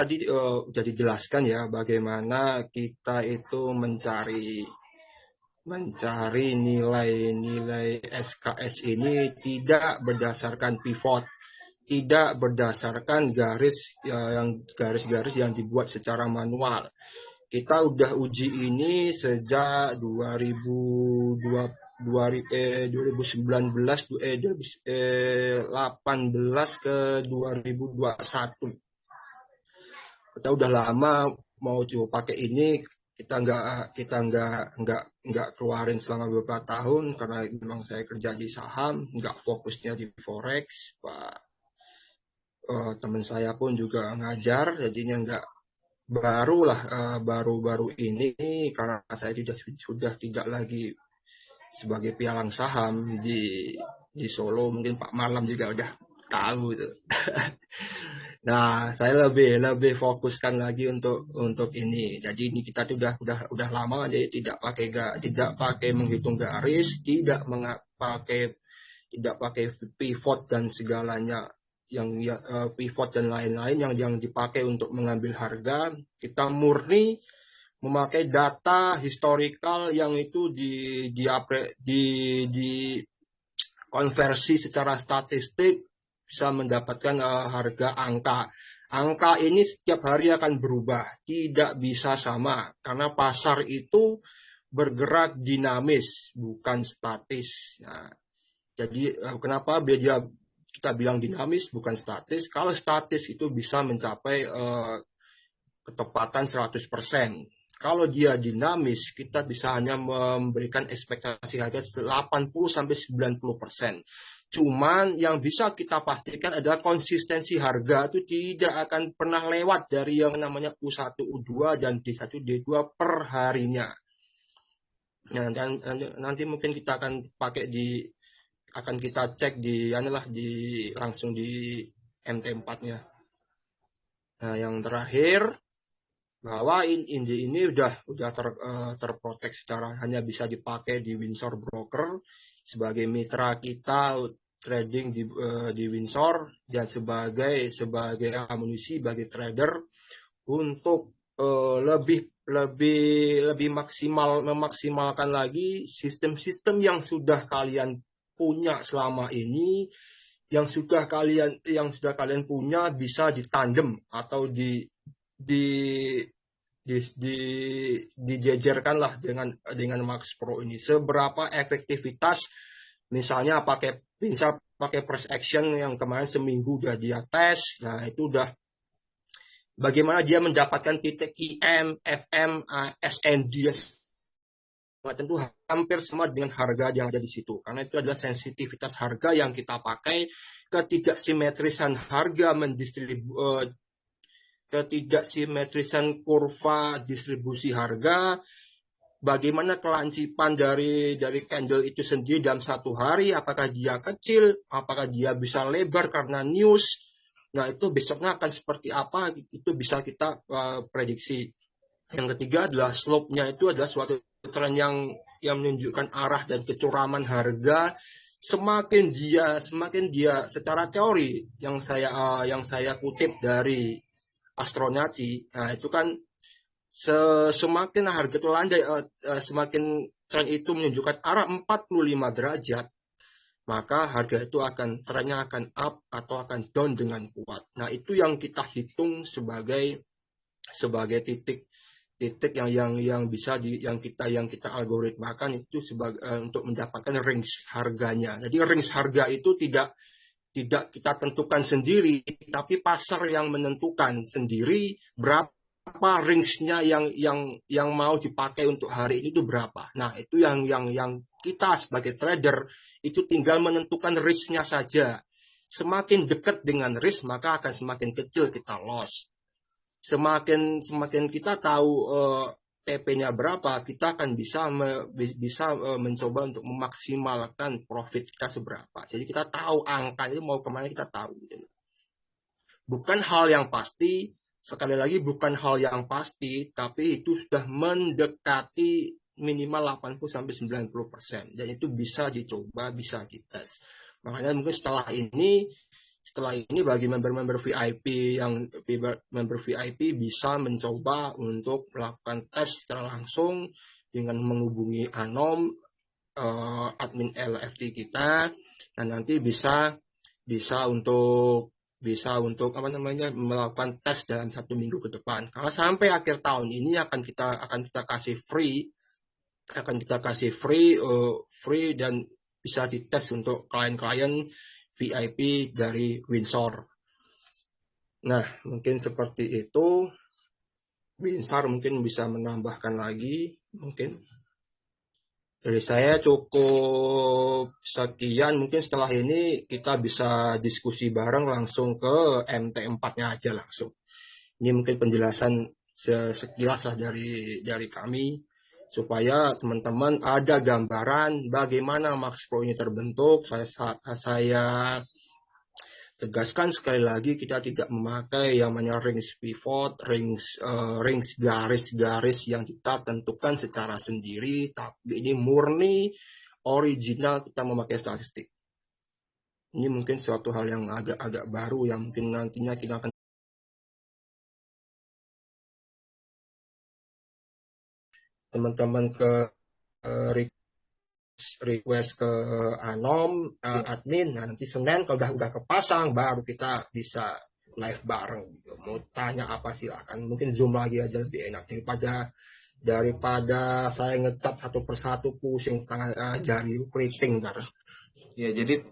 tadi sudah dijelaskan ya bagaimana kita itu mencari nilai-nilai SKS ini tidak berdasarkan pivot, tidak berdasarkan garis-garis yang dibuat secara manual. Kita udah uji ini sejak 2018 ke 2021. Kita udah lama mau coba pakai ini, kita nggak keluarin selama beberapa tahun karena memang saya kerja di saham, nggak fokusnya di forex. Teman saya pun juga ngajar, jadinya nggak baru-baru ini karena saya sudah tidak lagi sebagai pialang saham di Solo, mungkin Pak Malam juga udah tahu itu. Nah, saya lebih fokuskan lagi untuk ini. Jadi ini kita tuh udah lama, jadi tidak pakai menghitung garis, tidak pakai pivot dan segalanya yang pivot dan lain-lain yang dipakai untuk mengambil harga. Kita murni memakai data historical yang itu di konversi secara statistik, bisa mendapatkan harga angka. Angka ini setiap hari akan berubah, tidak bisa sama karena pasar itu bergerak dinamis, bukan statis. Nah, jadi kenapa kita bilang dinamis bukan statis? Kalau statis itu bisa mencapai ketepatan 100%. Kalau dia dinamis, kita bisa hanya memberikan ekspektasi harga 80-90%. Cuman yang bisa kita pastikan adalah konsistensi harga itu tidak akan pernah lewat dari yang namanya U1, U2, dan D1, D2 per harinya. Nah, dan nanti mungkin kita akan kita cek langsung di MT4-nya. Nah, yang terakhir, bahwa ini udah terprotek secara hanya bisa dipakai di Windsor Broker sebagai mitra kita trading di Windsor dan sebagai amunisi bagi trader untuk lebih memaksimalkan lagi sistem-sistem yang sudah kalian punya selama ini, yang sudah kalian punya bisa ditandem atau dijejerkanlah dengan Max Pro ini. Seberapa efektivitas, misalnya pakai price action yang kemarin seminggu udah dia tes. Nah, itu udah bagaimana dia mendapatkan titik IM, FM, SND, tentu hampir sama dengan harga yang ada di situ. Karena itu adalah sensitivitas harga yang kita pakai, ketidaksimetrisan harga ketidaksimetrisan kurva distribusi harga, bagaimana kelancipan dari candle itu sendiri dalam satu hari, apakah dia kecil, apakah dia bisa lebar karena news. Nah, itu besoknya akan seperti apa, itu bisa kita prediksi. Yang ketiga adalah slope-nya, itu adalah suatu tren yang menunjukkan arah dan kecuraman harga. Semakin dia secara teori yang saya kutip dari Astronauti, nah itu kan semakin harga itu landai, semakin tren itu menunjukkan arah 45 derajat, maka harga itu trennya akan up atau akan down dengan kuat. Nah, itu yang kita hitung sebagai titik yang bisa yang kita algoritmakan itu untuk mendapatkan range harganya. Jadi range harga itu tidak kita tentukan sendiri, tapi pasar yang menentukan sendiri berapa range-nya yang mau dipakai untuk hari ini itu berapa. Nah, itu yang kita sebagai trader itu tinggal menentukan risk-nya saja. Semakin dekat dengan risk, maka akan semakin kecil kita loss. Semakin kita tahu TP-nya berapa, kita akan bisa mencoba untuk memaksimalkan profit kita seberapa. Jadi kita tahu angkanya mau kemana, kita tahu. Bukan hal yang pasti, sekali lagi bukan hal yang pasti, tapi itu sudah mendekati minimal 80-90%. Dan itu bisa dicoba, bisa dites. Makanya mungkin setelah ini setelah ini bagi member-member VIP member VIP bisa mencoba untuk melakukan tes secara langsung dengan menghubungi Anom, admin LFT kita, dan nanti bisa untuk melakukan tes dalam 1 minggu ke depan. Karena sampai akhir tahun ini akan kita kasih free dan bisa dites untuk klien-klien VIP dari Windsor. Nah, mungkin seperti itu. Windsor mungkin bisa menambahkan lagi, mungkin. Dari saya cukup sekian. Mungkin setelah ini kita bisa diskusi bareng langsung ke MT4-nya aja langsung. Ini mungkin penjelasan sekilas lah dari kami, supaya teman-teman ada gambaran bagaimana Max Pro ini terbentuk. Saya tegaskan sekali lagi, kita tidak memakai yang namanya rings pivot, rings garis-garis yang kita tentukan secara sendiri, tapi ini murni original kita memakai statistik. Ini mungkin suatu hal yang agak baru yang mungkin nantinya kita akan teman-teman ke request ke Anom, admin. Nah, nanti Senin kalau udah kepasang baru kita bisa live bareng gitu. Mau tanya apa silakan. Mungkin Zoom lagi aja lebih enak daripada saya ngecat satu persatu pusing tangan jari keriting ntar. Ya, jadi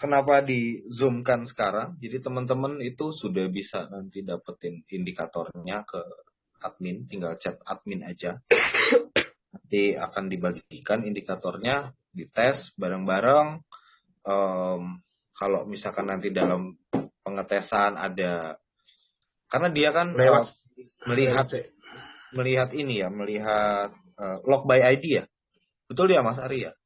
kenapa di zoomkan sekarang? Jadi teman-teman itu sudah bisa nanti dapetin indikatornya ke admin, tinggal chat admin aja. Nanti akan dibagikan indikatornya, dites bareng-bareng. Kalau misalkan nanti dalam pengetesan ada, karena dia kan melihat ini ya, melihat log by ID ya, betul ya Mas Ari ya?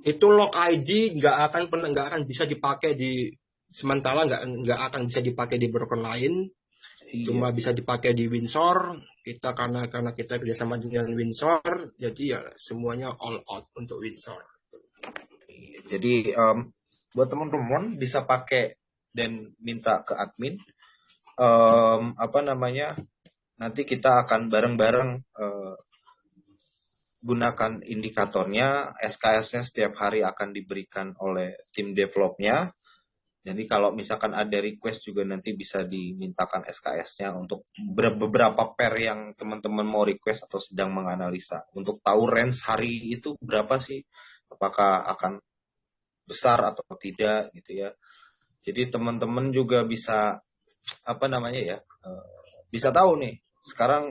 Itu log ID nggak akan bisa dipakai sementara nggak akan bisa dipakai di broker lain. Iya. Cuma bisa dipakai di Windsor. Kita karena kita kerjasama dengan Windsor, jadi ya semuanya all out untuk Windsor. Jadi buat teman-teman bisa pakai dan minta ke admin. Nanti kita akan bareng-bareng gunakan indikatornya. SKS-nya setiap hari akan diberikan oleh tim developnya. Jadi kalau misalkan ada request juga nanti bisa dimintakan SKS-nya untuk beberapa pair yang teman-teman mau request atau sedang menganalisa. Untuk tahu range hari itu berapa sih? Apakah akan besar atau tidak gitu ya. Jadi teman-teman juga bisa bisa tahu nih. Sekarang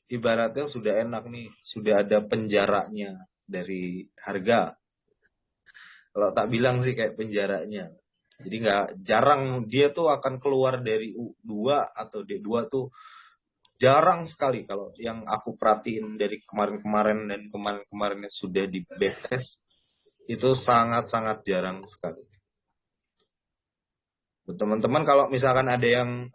ibaratnya sudah enak nih, sudah ada penjaranya dari harga. Kalau tak bilang sih kayak penjaranya. Jadi nggak jarang dia tuh akan keluar dari U2 atau D2 tuh jarang sekali. Kalau yang aku perhatiin dari kemarin-kemarin dan kemarin-kemarinnya sudah di backtest itu sangat-sangat jarang sekali. Teman-teman kalau misalkan ada yang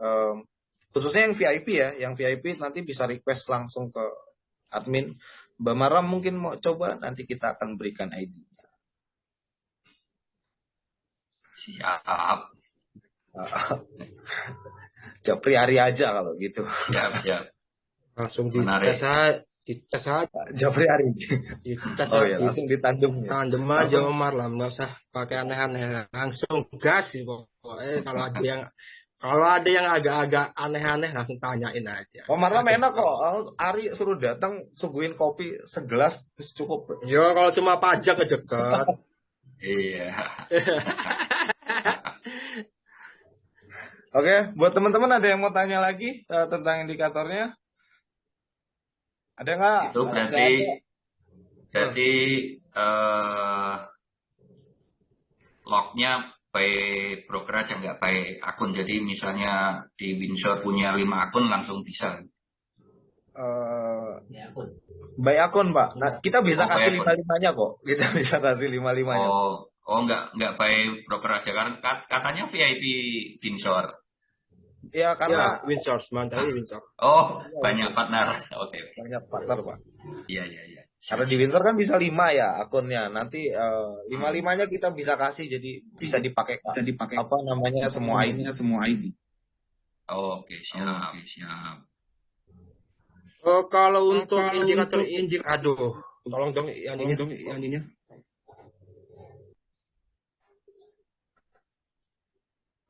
khususnya yang VIP ya, yang VIP nanti bisa request langsung ke admin. Mbak Mara mungkin mau coba, nanti kita akan berikan ID. Siap. Japri hari aja kalau gitu. Siap. Langsung dites aja. Japri hari. Dites ya, langsung ditandem. Tandem aja Omar lah, nggak usah pakai aneh-aneh. Langsung gas sih pokoknya. Kalau ada yang agak-agak aneh-aneh langsung tanyain aja. Omar lah enak kok. Ari suruh datang suguhin kopi segelas cukup. Yo kalau cuma pajak dekat. Iya. Oke, buat teman-teman ada yang mau tanya lagi tentang indikatornya? Ada nggak? Itu berarti lognya by broker aja, nggak by akun. Jadi misalnya di Windsor punya 5 akun langsung bisa. By akun Pak. Nah, kita bisa kasih 5-5-nya kok. Kita bisa kasih 5-5-nya. Oh nggak by broker aja. Karena katanya VIP Windsor. Ya karena Windsor, sementara Windsor. Oh, banyak partner. Oke. Banyak partner, Pak. Iya. Karena di Windsor kan bisa 5 ya akunnya. Nanti 5-5-nya kita bisa kasih jadi bisa dipakai apa namanya semua ID. Oke, siap. Kalau untuk indikator aduh, tolong dong yang ininya.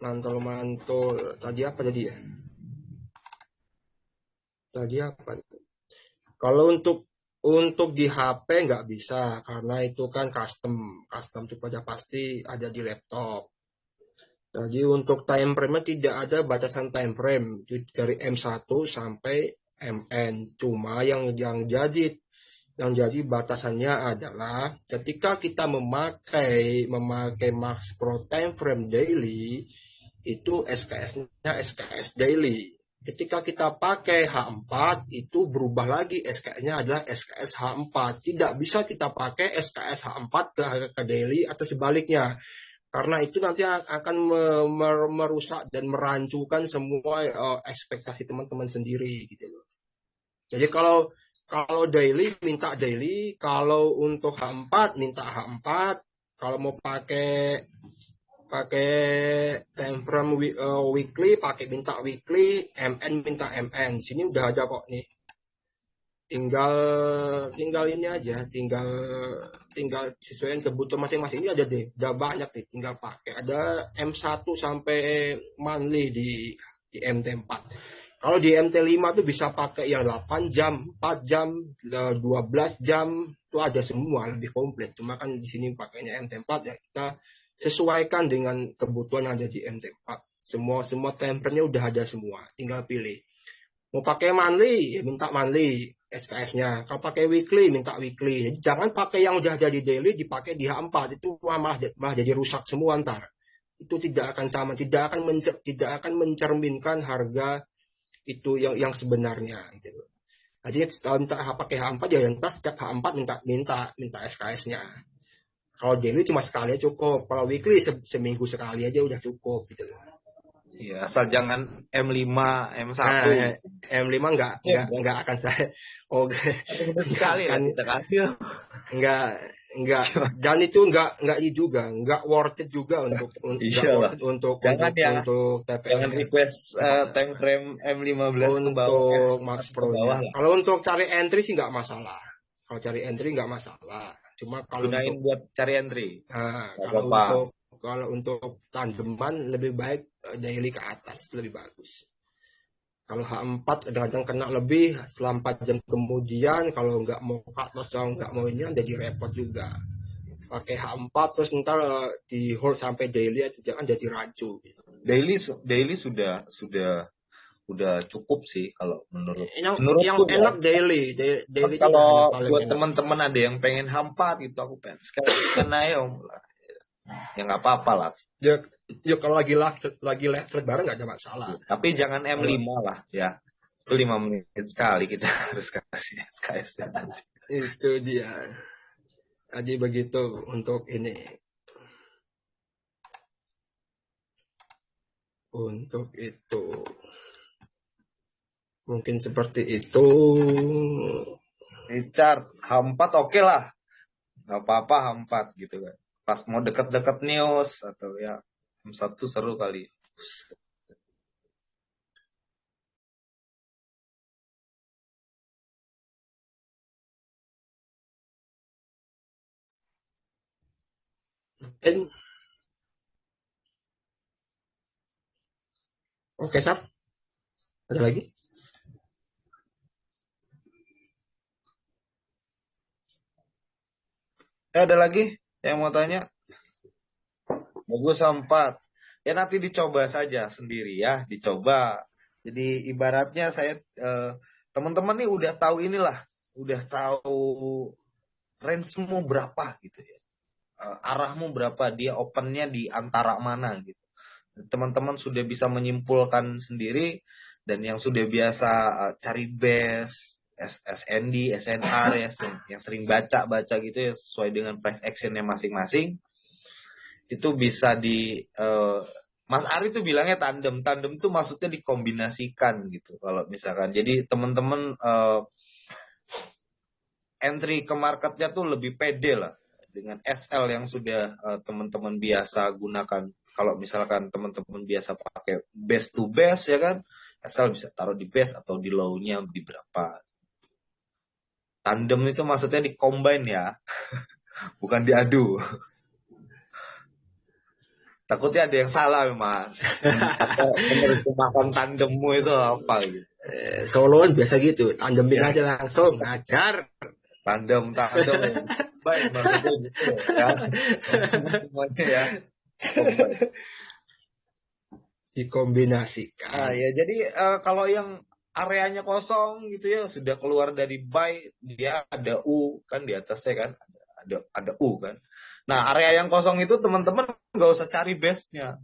Mantul. Tadi apa tadi ya? Kalau untuk di HP nggak bisa karena itu kan custom itu pada pasti ada di laptop. Jadi untuk time frame-nya tidak ada batasan time frame dari M1 sampai MN. Cuma yang jadi batasannya adalah ketika kita memakai Max Pro Time Frame Daily itu SKS-nya SKS Daily. Ketika kita pakai H4 itu berubah lagi SKS-nya adalah SKS H4. Tidak bisa kita pakai SKS H4 ke daily atau sebaliknya. Karena itu nanti akan merusak dan merancukan semua ekspektasi teman-teman sendiri gitu loh. Jadi kalau daily minta daily, kalau untuk H4 minta H4, kalau mau pakai time frame weekly minta weekly, MN minta MN. Sini udah ada kok nih. Tinggal ini aja, tinggal sesuaikan kebutuhan masing-masing. Ini ada deh, udah banyak nih, tinggal pakai. Ada M1 sampai monthly di MT4. Kalau di MT5 tuh bisa pakai yang 8 jam, 4 jam, 12 jam, itu ada semua lebih komplit. Cuma kan di sini pakainya MT4 ya kita sesuaikan dengan kebutuhan yang ada di MT4. Semua tempernya udah ada semua, tinggal pilih. Mau pakai monthly, ya minta monthly SKS-nya. Kalau pakai weekly, minta weekly. Jadi jangan pakai yang udah ada di daily, dipakai di H4. Itu malah jadi rusak semua ntar. Itu tidak akan sama, tidak akan mencerminkan harga itu yang sebenarnya gitu. Jadi kalau minta pakai H4 ya entar setiap H4 minta SKS-nya. Kalau daily cuma sekali aja cukup. Kalau weekly seminggu sekali aja udah cukup gitu. Iya, asal jangan M5, M1. Nah, M5 enggak akan saya sekali akan kita kasih. Enggak dan itu enggak juga enggak worth it juga untuk jangan TPL. Jangan request time frame M15 ke bawah untuk Max Pro. Kalau untuk cari entry sih enggak masalah. Cuma kalau gunain buat cari entry. Kalau untuk tandeman lebih baik daily ke atas lebih bagus. Kalau H4 kadang-kadang kena lebih setelah 4 jam kemudian kalau nggak mau cut loss atau nggak mau ini jadi repot juga. Pakai H4 terus ntar di hold sampai daily jangan jadi rancu. Daily sudah cukup sih kalau menurut. Yang enak daily kalau buat teman-teman ada yang pengen H4 gitu aku pengen sekali aja ya nggak apa-apa lah. Ya kalau lagi left trade bareng nggak ada masalah. Tapi jangan M5 lah ya. Itu 5 menit sekali kita harus kasih SKS nanti. Itu dia. Jadi begitu untuk ini. Untuk itu. Mungkin seperti itu. Richard, H4 oke lah. Nggak apa-apa H4 gitu kan. Pas mau deket-deket news atau ya M1 seru kali. Oke, Sap. Ada lagi? Ada lagi yang mau tanya? Bagus H4. Ya nanti dicoba saja sendiri ya, dicoba. Jadi ibaratnya saya teman-teman nih udah tahu inilah, udah tahu range-mu berapa gitu ya. Arahmu berapa, dia opennya di antara mana gitu. Teman-teman sudah bisa menyimpulkan sendiri dan yang sudah biasa cari base, SND, SNR ya, yang sering baca gitu ya sesuai dengan price actionnya masing-masing itu bisa di Mas Ari tuh bilangnya tandem tuh maksudnya dikombinasikan gitu kalau misalkan jadi teman-teman entry ke marketnya tuh lebih pede lah dengan SL yang sudah teman-teman biasa gunakan. Kalau misalkan teman-teman biasa pakai base to base ya kan, SL bisa taruh di base atau di low-nya di berapa. Tandem itu maksudnya di combine ya, bukan diadu. Takutnya ada yang salah Mas. Menerjemahkan tandemmu itu apa gitu. Soloan biasa gitu, tandemin Ya. aja langsung, ngajar. Tandem baik maksudnya gitu ya. Semuanya ya. Combine. Dikombinasikan. Ya jadi kalau yang areanya kosong gitu ya, sudah keluar dari buy, dia ada U kan di atasnya kan, ada U kan. Nah, area yang kosong itu teman-teman nggak usah cari base-nya.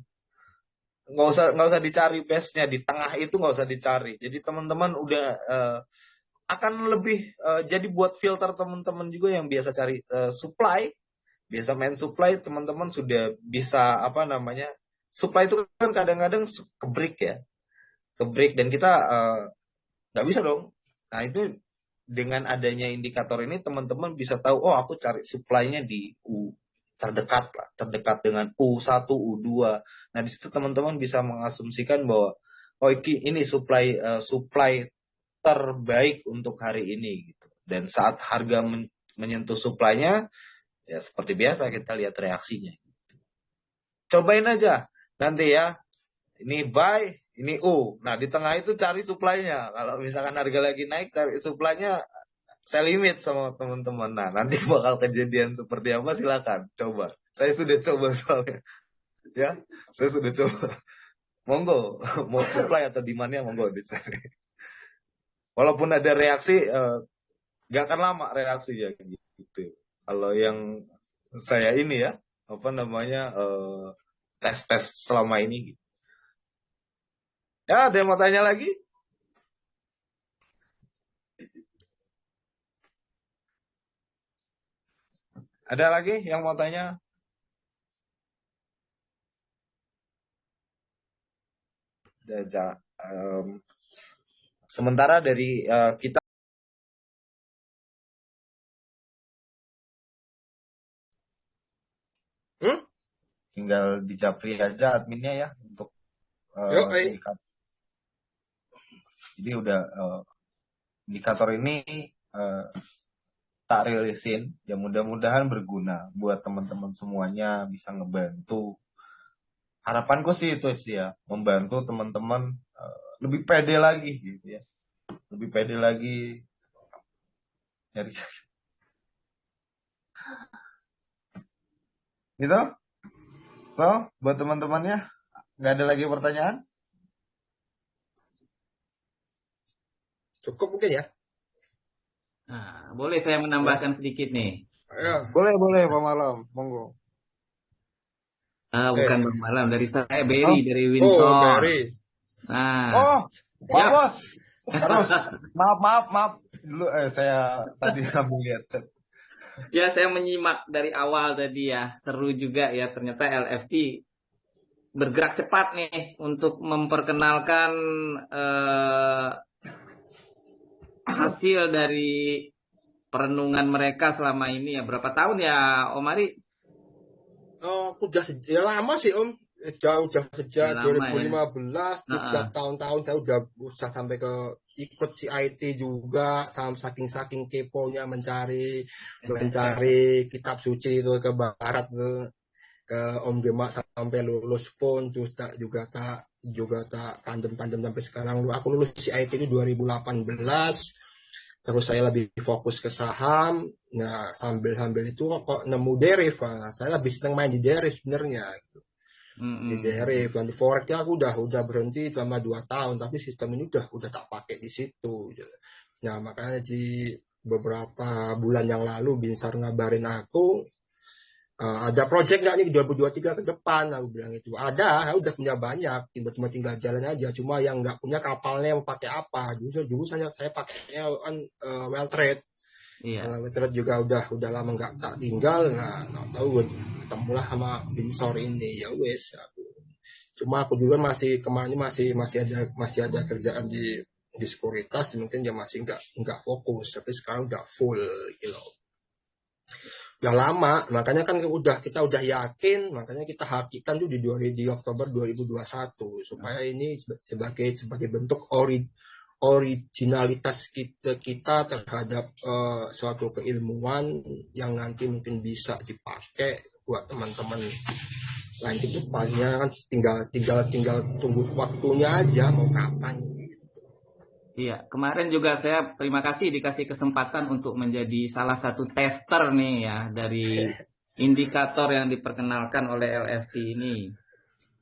Nggak usah dicari base-nya, di tengah itu nggak usah dicari. Jadi teman-teman udah akan lebih jadi buat filter teman-teman juga yang biasa cari supply, biasa main supply, teman-teman sudah bisa apa namanya? Supply itu kan kadang-kadang ke break ya. Ke break dan kita nggak bisa dong. Nah, itu dengan adanya indikator ini teman-teman bisa tahu, oh aku cari supply-nya di U terdekat lah, terdekat dengan U1, U2. Nah, di situ teman-teman bisa mengasumsikan bahwa oh ini supply terbaik untuk hari ini gitu. Dan saat harga menyentuh supply-nya, ya seperti biasa kita lihat reaksinya. Cobain aja nanti ya. Ini buy, ini U. Nah, di tengah itu cari supply-nya. Kalau misalkan harga lagi naik, cari supply-nya, saya limit sama teman-teman. Nah, nanti bakal kejadian seperti apa silakan coba. Saya sudah coba soalnya. Ya, saya sudah coba. Monggo, mau supply atau demand-nya monggo dicari. Walaupun ada reaksi, nggak akan lama reaksinya gitu. Kalau yang saya ini ya, apa namanya, tes-tes selama ini. Ya, ada yang mau tanya lagi? Ada lagi yang mau tanya? Sementara dari kita tinggal dijapri aja adminnya ya untuk indikator. Jadi udah indikator ini tak rilisin, ya mudah-mudahan berguna buat teman-teman semuanya, bisa ngebantu. Harapanku sih itu sih ya, membantu teman-teman lebih pede lagi gitu ya, lebih pede lagi nyari gitu. So, buat teman-temannya, nggak ada lagi pertanyaan? Cukup mungkin ya. Nah, boleh saya menambahkan sedikit nih? Ya. Boleh Pak Malam, monggo. Bukan Bang Malam, dari saya Berry dari Windsor. Oh, Berry. Nah, Pak Bos. Terus, maaf. Dulu saya tadi kamu lihat. ya saya menyimak dari awal tadi ya, seru juga ya, ternyata LFT bergerak cepat nih untuk memperkenalkan hasil dari perenungan mereka selama ini ya. Berapa tahun ya Om Ari? Oh, udah lama sih Om. Udah sejak Udah lama 2015, tiap tahun-tahun saya udah sampai ke ikut CIT juga, saking keponya mencari kitab suci itu ke barat tuh, ke Om Demak sampai lulus pun juga tak tandem sampai sekarang. Aku lulus CIT itu 2018. Terus saya lebih fokus ke saham. Nah, sambil itu kok nemu deriv. Nah, saya lebih senang main di deriv sebenarnya. Gitu. Di deriv. Dan di forex aku udah berhenti selama 2 tahun. Tapi sistem ini udah tak pakai di situ. Gitu. Nah, makanya di beberapa bulan yang lalu Binsar ngabarin aku, ada project nggak nih 2023 ke depan? Aku bilang itu ada, aku udah punya banyak, cuma tinggal jalan aja. Cuma yang nggak punya kapalnya mau pakai apa? Dulu saya pakainya kan well trade. Iya. Well trade juga udah lama nggak tak tinggal. Nah, tahu ketemulah sama Binsor ini, ya wes. Cuma aku juga kemarin masih ada kerjaan di di sekuritas mungkin dia masih nggak fokus, tapi sekarang udah full gitu. Udah lama, makanya kan kita udah yakin, makanya kita hakikan tuh di Oktober 2021 supaya ini sebagai bentuk originalitas kita terhadap suatu keilmuan yang nanti mungkin bisa dipakai buat teman-teman lain ke depannya. Kan tinggal tunggu waktunya aja mau kapan. Iya, kemarin juga saya terima kasih dikasih kesempatan untuk menjadi salah satu tester nih ya dari indikator yang diperkenalkan oleh LFT ini.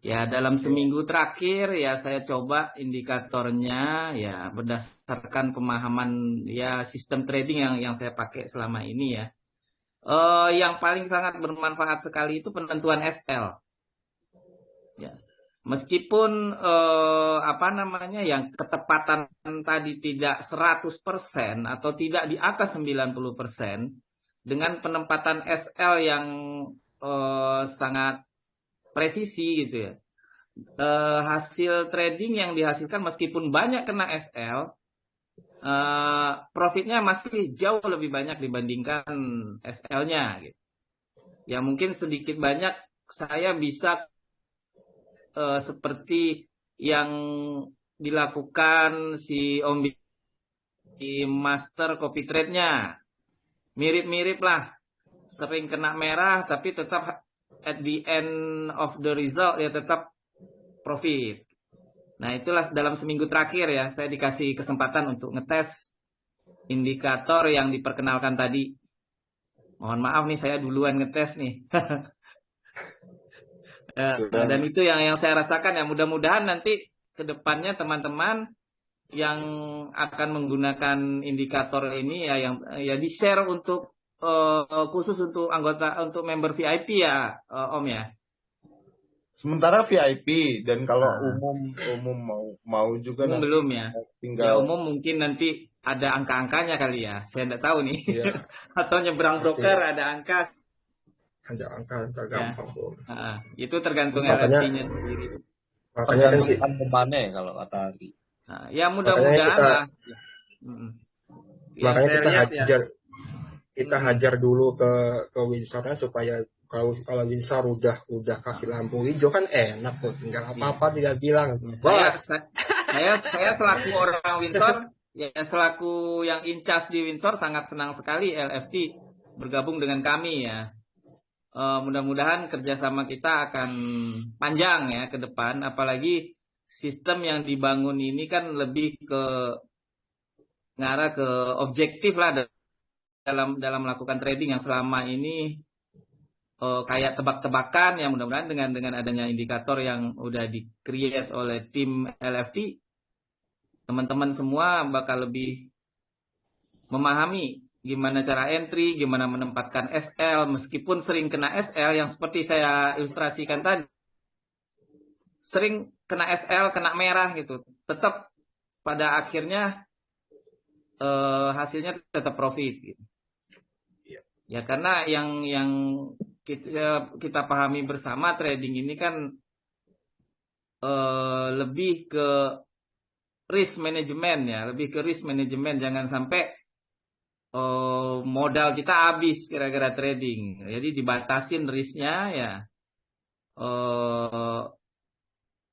Ya, dalam seminggu terakhir ya saya coba indikatornya ya berdasarkan pemahaman ya sistem trading yang saya pakai selama ini ya. Yang paling sangat bermanfaat sekali itu penentuan SL. Ya. Meskipun yang ketepatan tadi tidak 100% atau tidak di atas 90%, dengan penempatan SL yang sangat presisi gitu ya. Hasil trading yang dihasilkan meskipun banyak kena SL, profitnya masih jauh lebih banyak dibandingkan SL-nya gitu. Ya mungkin sedikit banyak saya bisa seperti yang dilakukan si Om di master copy trade-nya. Mirip-mirip lah. Sering kena merah tapi tetap at the end of the result ya tetap profit. Nah, itulah dalam seminggu terakhir ya saya dikasih kesempatan untuk ngetes indikator yang diperkenalkan tadi. Mohon maaf nih saya duluan ngetes nih. Dan itu yang saya rasakan ya, mudah-mudahan nanti ke depannya teman-teman yang akan menggunakan indikator ini ya yang ya di-share untuk khusus untuk anggota, untuk member VIP ya Om ya. Sementara VIP, dan kalau umum mau juga umum nanti belum ya. tinggal Ya umum mungkin nanti ada angka-angkanya kali ya. Saya enggak tahu nih. Iya. Atau nyebrang Pasti. broker ada angka. Ada angka tergampang tuh. Itu tergantung Makanya- LFT-nya sendiri. Makanya kan tergantung kemana ya kalau kata Ari. Nah, ya mudah-mudahan kita- lah. Yang makanya saya kita lihat ya. kita hajar dulu ke Windsornya supaya kalau Windsor udah kasih lampu hijau kan enak tuh, tinggal apa-apa tidak bilang. Saya selaku orang Windsor, ya selaku yang in charge di Windsor sangat senang sekali LFT bergabung dengan kami ya. Mudah-mudahan kerjasama kita akan panjang ya ke depan, apalagi sistem yang dibangun ini kan lebih ke ngarah ke objektif lah dalam melakukan trading yang selama ini kayak tebak-tebakan ya. Mudah-mudahan dengan adanya indikator yang udah di-create oleh tim LFT, teman-teman semua bakal lebih memahami gimana cara entry, gimana menempatkan SL, meskipun sering kena SL yang seperti saya ilustrasikan tadi. Sering kena SL, kena merah gitu. Tetap pada akhirnya hasilnya tetap profit gitu. Ya karena yang kita pahami bersama, trading ini kan lebih ke risk management ya, lebih ke risk management. Jangan sampai modal kita habis gara-gara trading. Jadi dibatasin risknya ya.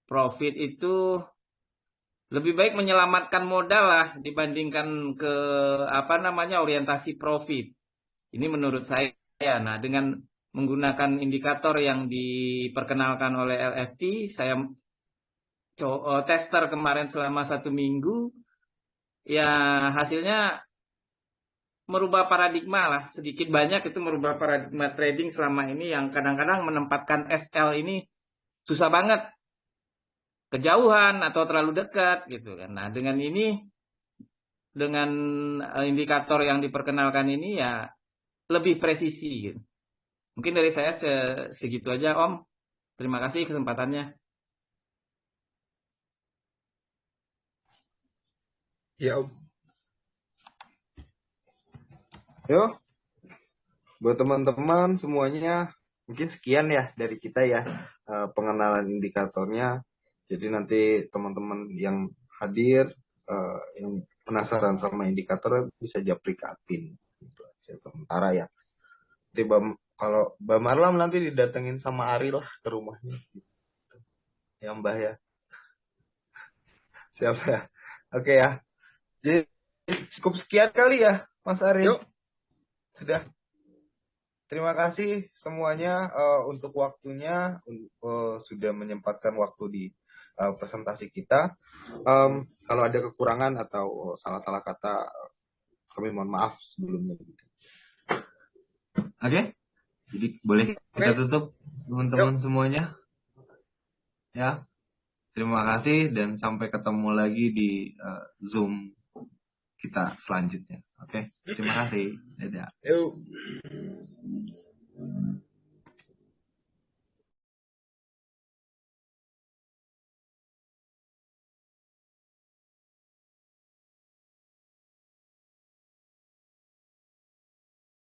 Profit itu lebih baik menyelamatkan modal lah dibandingkan ke orientasi profit. Ini menurut saya. Nah, dengan menggunakan indikator yang diperkenalkan oleh LFT, saya tester kemarin selama 1 minggu, ya hasilnya merubah paradigma lah, sedikit banyak itu merubah paradigma trading selama ini yang kadang-kadang menempatkan SL ini susah banget, kejauhan atau terlalu dekat gitu kan. Nah, dengan indikator yang diperkenalkan ini ya lebih presisi gitu. Mungkin dari saya segitu aja Om. Terima kasih kesempatannya. Ya Om. Yo, buat teman-teman semuanya, mungkin sekian ya dari kita ya pengenalan indikatornya. Jadi nanti teman-teman yang hadir yang penasaran sama indikator bisa japri ke admin gitu aja sementara ya. Nanti kalau Mbak Marlam nanti didatengin sama Ari lah ke rumahnya gitu. Ya Mbah ya. Siapa ya? Oke ya. Jadi cukup sekian kali ya Mas Ari. Yuk. Sudah. Terima kasih semuanya untuk waktunya, sudah menyempatkan waktu di presentasi kita. Kalau ada kekurangan atau salah-salah kata, kami mohon maaf sebelumnya. Oke, jadi boleh kita tutup teman-teman semuanya. Ya, terima kasih dan sampai ketemu lagi di Zoom kita selanjutnya. Oke, terima kasih. Dadah. Yuk.